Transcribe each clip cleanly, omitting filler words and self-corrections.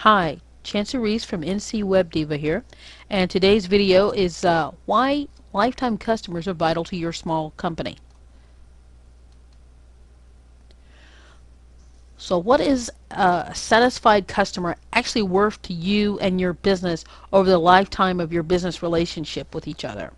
Hi, Reese from NC Web Diva here, and today's video is why lifetime customers are vital to your small company. So what is a satisfied customer actually worth to you and your business over the lifetime of your business relationship with each other?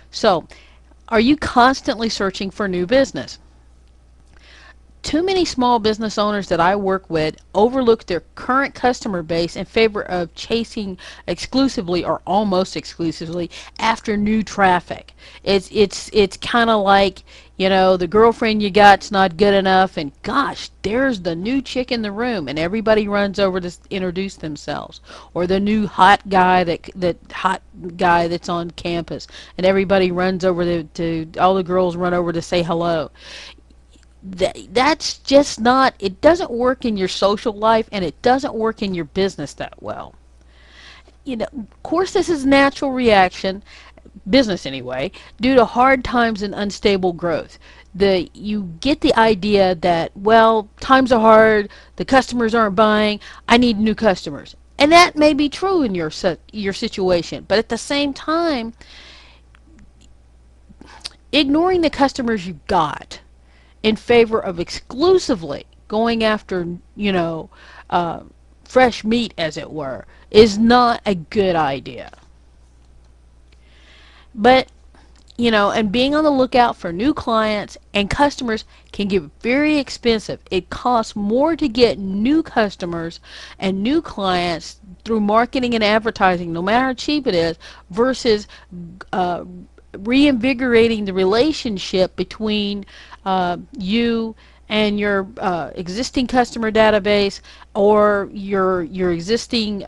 So, are you constantly searching for new business? Too many small business owners that I work with overlook their current customer base in favor of chasing exclusively or almost exclusively after new traffic. It's kind of like, the girlfriend you got's not good enough, and gosh, there's the new chick in the room, and everybody runs over to introduce themselves, or the new hot guy that's on campus, and everybody runs over to all the girls run over to say hello. That's just not, it doesn't work in your social life, and it doesn't work in your business that well. Of course, this is a natural reaction, business anyway, due to hard times and unstable growth. You get the idea that, well, times are hard, the customers aren't buying, I need new customers. And that may be true in your situation, but at the same time, ignoring the customers you got in favor of exclusively going after, uh, fresh meat, as it were, is not a good idea. But, and being on the lookout for new clients and customers can get very expensive. It costs more to get new customers and new clients through marketing and advertising, no matter how cheap it is, versus uh, reinvigorating the relationship between you and your existing customer database, or your existing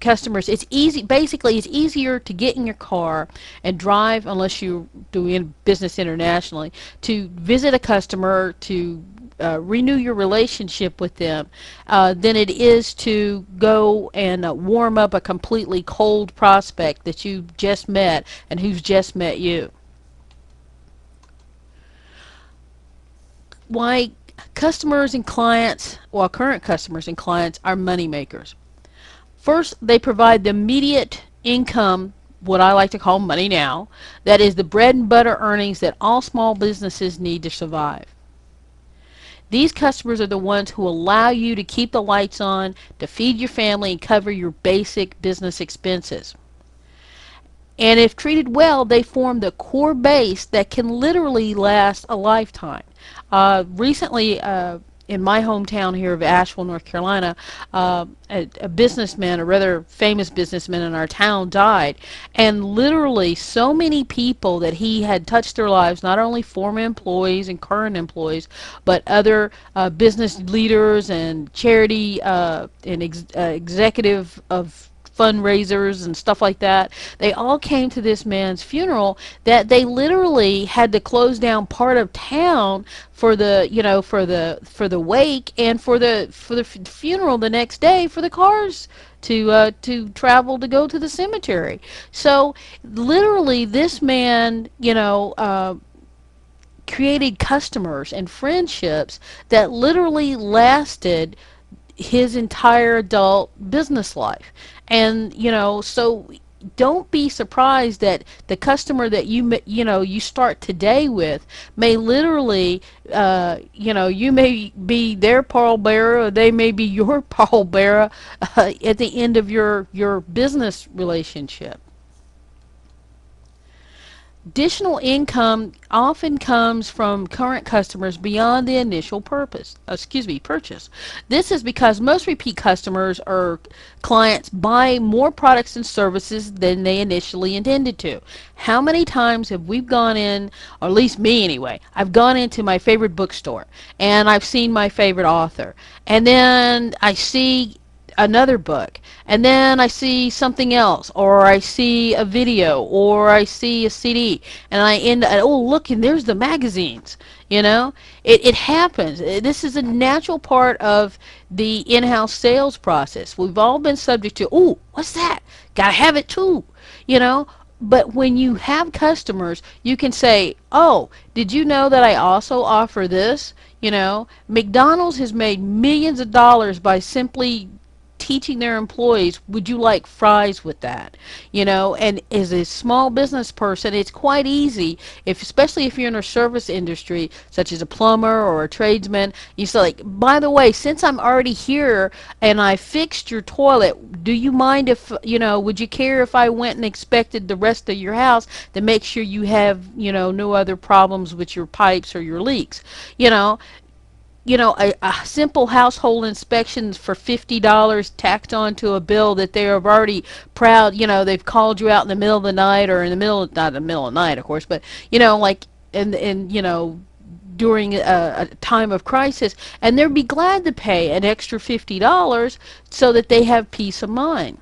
customers. It's easy. Basically, it's easier to get in your car and drive, unless you do business internationally, to visit a customer, to renew your relationship with them, than it is to go and warm up a completely cold prospect that you just met and who's just met you. Why customers and clients, well, current customers and clients, are money makers. First, they provide the immediate income, what I like to call money now, that is the bread and butter earnings that all small businesses need to survive. These customers are the ones who allow you to keep the lights on, to feed your family, and cover your basic business expenses. And if treated well, they form the core base that can literally last a lifetime. Recently, in my hometown here of Asheville, North Carolina, a businessman, a rather famous businessman in our town, died. And literally so many people that he had touched their lives, not only former employees and current employees, but other business leaders and charity executive of fundraisers and stuff like that. They all came to this man's funeral, that they literally had to close down part of town for the, for the wake, and for the funeral the next day, for the cars to travel to go to the cemetery. So literally this man, created customers and friendships that literally lasted his entire adult business life. And so don't be surprised that the customer that you start today with may literally, you may be their pallbearer, or they may be your pallbearer at the end of your business relationship. Additional income often comes from current customers beyond the initial purchase. This is because most repeat customers or clients buy more products and services than they initially intended to. How many times have we gone in, or at least me anyway, I've gone into my favorite bookstore and I've seen my favorite author, and then I see another book, and then I see something else, or I see a video, or I see a CD, and I end up, oh look, and there's the magazines. It happens. This is a natural part of the in-house sales process. We've all been subject to, oh, what's that, gotta have it too, you know But when you have customers, you can say, oh, did you know that I also offer this? McDonald's has made millions of dollars by simply teaching their employees, would you like fries with that? And as a small business person, it's quite easy, especially if you're in a service industry such as a plumber or a tradesman. You say, like, by the way, since I'm already here and I fixed your toilet, do you mind if, would you care if I went and inspected the rest of your house to make sure you have, no other problems with your pipes or your leaks? you know a simple household inspection for $50 tacked onto a bill that they are already proud. They've called you out in the middle of the night, or in the middle, not in the middle of the night, of course, but like in during a time of crisis, and they'd be glad to pay an extra $50 so that they have peace of mind.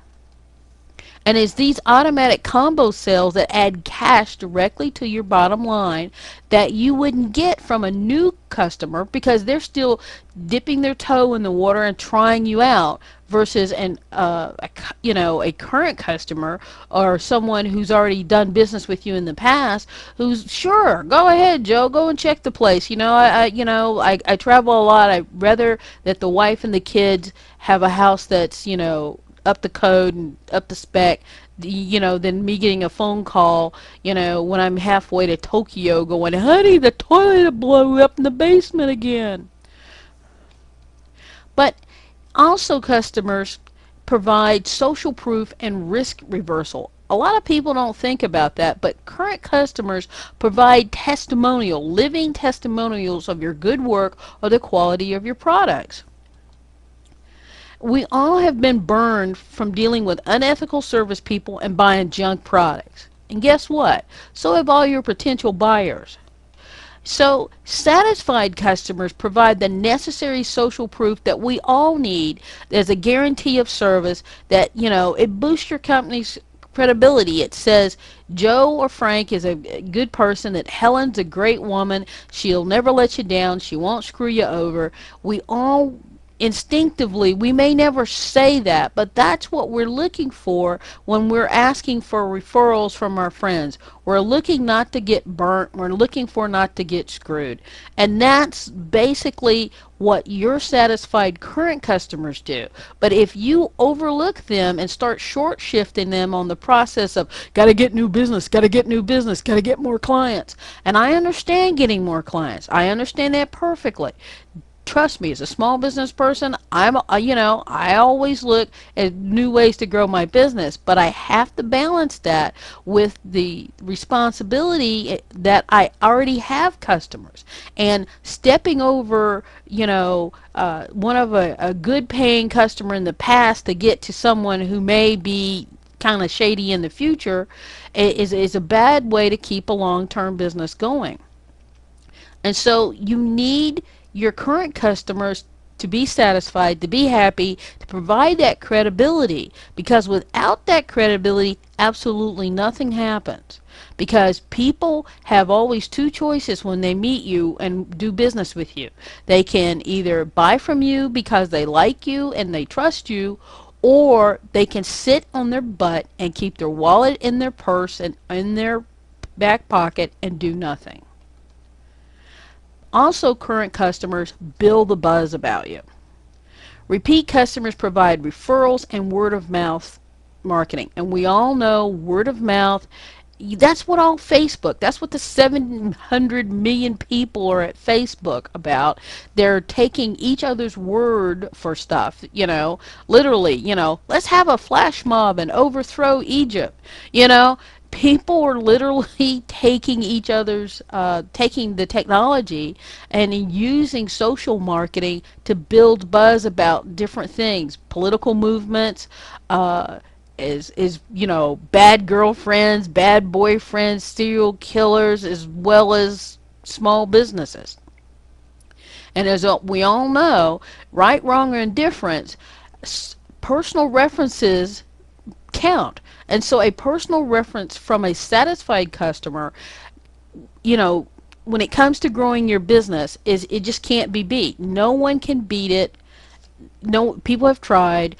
And it's these automatic combo sales that add cash directly to your bottom line that you wouldn't get from a new customer, because they're still dipping their toe in the water and trying you out, versus a current customer, or someone who's already done business with you in the past, who's, sure, go ahead, Joe, go and check the place. I travel a lot. I'd rather that the wife and the kids have a house that's up the code and up the spec, than me getting a phone call, when I'm halfway to Tokyo going, honey, the toilet blew up in the basement again. But also, customers provide social proof and risk reversal. A lot of people don't think about that, but current customers provide living testimonials of your good work or the quality of your products. We all have been burned from dealing with unethical service people and buying junk products. And guess what? So have all your potential buyers. So, satisfied customers provide the necessary social proof that we all need as a guarantee of service, that, it boosts your company's credibility. It says Joe or Frank is a good person, that Helen's a great woman, she'll never let you down, she won't screw you over. We all instinctively, we may never say that, but that's what we're looking for when we're asking for referrals from our friends. We're looking not to get burnt, we're looking for not to get screwed. And that's basically what your satisfied current customers do. But if you overlook them and start short shifting them on the process of gotta get new business, gotta get new business, gotta get more clients, and I understand getting more clients, I understand that perfectly. Trust me, as a small business person, I always look at new ways to grow my business, but I have to balance that with the responsibility that I already have customers, and stepping over, one of a good paying customer in the past to get to someone who may be kind of shady in the future is a bad way to keep a long-term business going. And so you need your current customers to be satisfied, to be happy, to provide that credibility, because without that credibility, absolutely nothing happens. Because people have always two choices when they meet you and do business with you. They can either buy from you because they like you and they trust you, or they can sit on their butt and keep their wallet in their purse and in their back pocket and do nothing. Also, current customers build the buzz about you. Repeat customers provide referrals and word of mouth marketing. And we all know word of mouth, that's what all Facebook, that's what the 700 million people are at Facebook about. They're taking each other's word for stuff, literally, let's have a flash mob and overthrow Egypt. People are literally taking each other's, taking the technology and using social marketing to build buzz about different things, political movements, bad girlfriends, bad boyfriends, serial killers, as well as small businesses. And as we all know, right, wrong, or indifference, personal references count. And so a personal reference from a satisfied customer, when it comes to growing your business, it just can't be beat. No one can beat it. No, people have tried.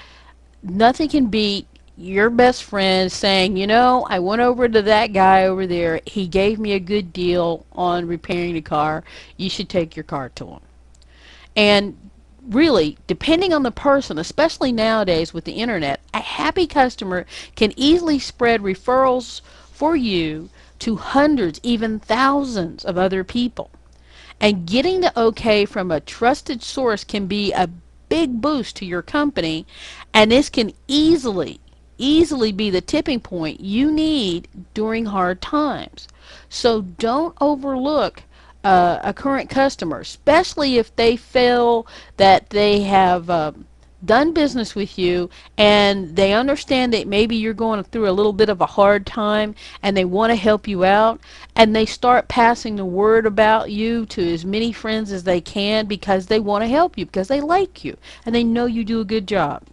Nothing can beat your best friend saying, you know, I went over to that guy over there. He gave me a good deal on repairing the car. You should take your car to him. And really, depending on the person, especially nowadays with the internet, a happy customer can easily spread referrals for you to hundreds, even thousands of other people. And getting the okay from a trusted source can be a big boost to your company, and this can easily be the tipping point you need during hard times. So don't overlook a current customer, especially if they feel that they have done business with you and they understand that maybe you're going through a little bit of a hard time and they want to help you out, and they start passing the word about you to as many friends as they can because they want to help you, because they like you and they know you do a good job.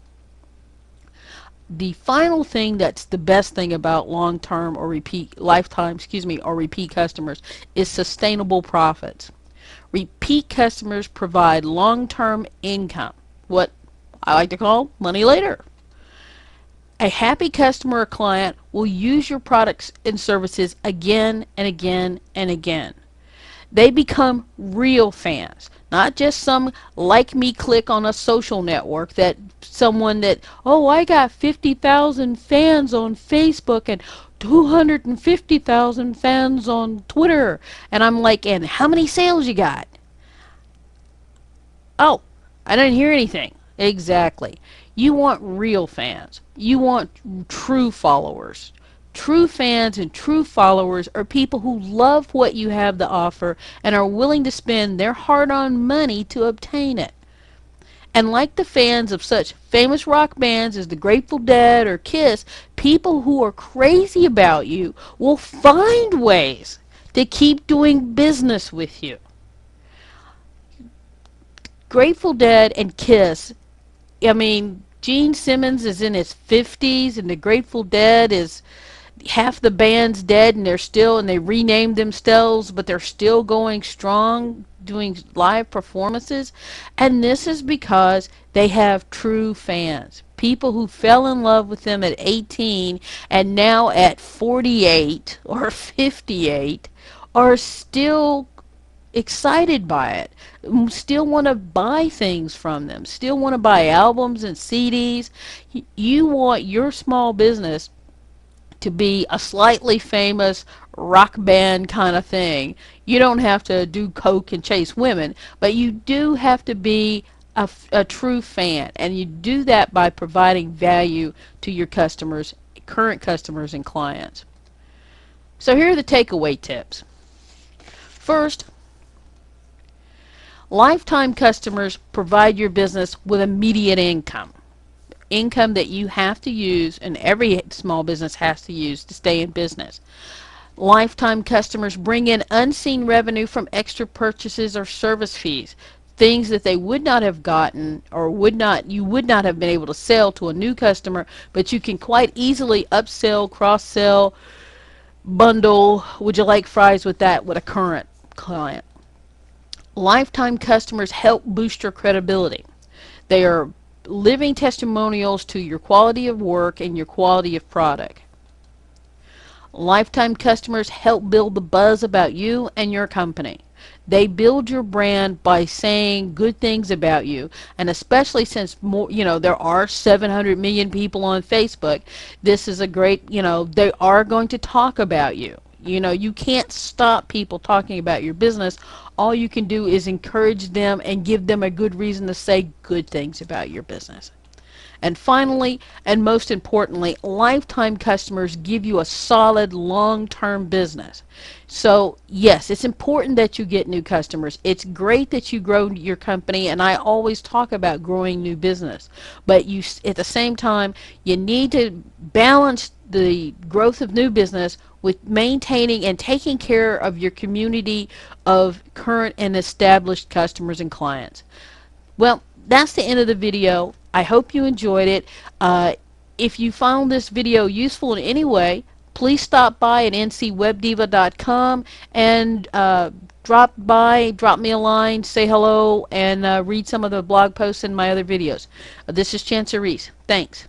The final thing that's the best thing about long-term or repeat lifetime, or repeat customers is sustainable profits. Repeat customers provide long-term income, what I like to call money later. A happy customer or client will use your products and services again and again and again. They become real fans, not just some like me click on a social network that someone that, oh, I got 50,000 fans on Facebook and 250,000 fans on Twitter. And I'm like, and how many sales you got? Oh, I didn't hear anything. Exactly. You want real fans. You want true followers. True fans and true followers are people who love what you have to offer and are willing to spend their hard-earned money to obtain it. And like the fans of such famous rock bands as the Grateful Dead or Kiss, people who are crazy about you will find ways to keep doing business with you. Grateful Dead and Kiss, I mean, Gene Simmons is in his 50s and the Grateful Dead is half the band's dead, and they renamed themselves, but they're still going strong doing live performances. And this is because they have true fans, people who fell in love with them at 18 and now at 48 or 58 are still excited by it, still want to buy things from them, still want to buy albums and CDs. You want your small business to be a slightly famous rock band kind of thing. You don't have to do coke and chase women, but you do have to be a true fan, and you do that by providing value to your customers, current customers and clients. So here are the takeaway tips. First, lifetime customers provide your business with immediate income that you have to use, and every small business has to use to stay in business. Lifetime customers bring in unseen revenue from extra purchases or service fees, things that they would not have gotten or you would not have been able to sell to a new customer, but you can quite easily upsell, cross-sell, bundle, would you like fries with that, with a current client. Lifetime customers help boost your credibility. They are living testimonials to your quality of work and your quality of product. Lifetime customers help build the buzz about you and your company. They build your brand by saying good things about you, and especially since there are 700 million people on Facebook, this is a great, they are going to talk about you. You can't stop people talking about your business. All you can do is encourage them and give them a good reason to say good things about your business. And finally, and most importantly, lifetime customers give you a solid long-term business. So yes, it's important that you get new customers. It's great that you grow your company, and I always talk about growing new business. But at the same time, you need to balance the growth of new business with maintaining and taking care of your community of current and established customers and clients. Well, that's the end of the video. I hope you enjoyed it. If you found this video useful in any way, please stop by at ncwebdiva.com and drop me a line, say hello, and read some of the blog posts and my other videos. This is Reese. Thanks.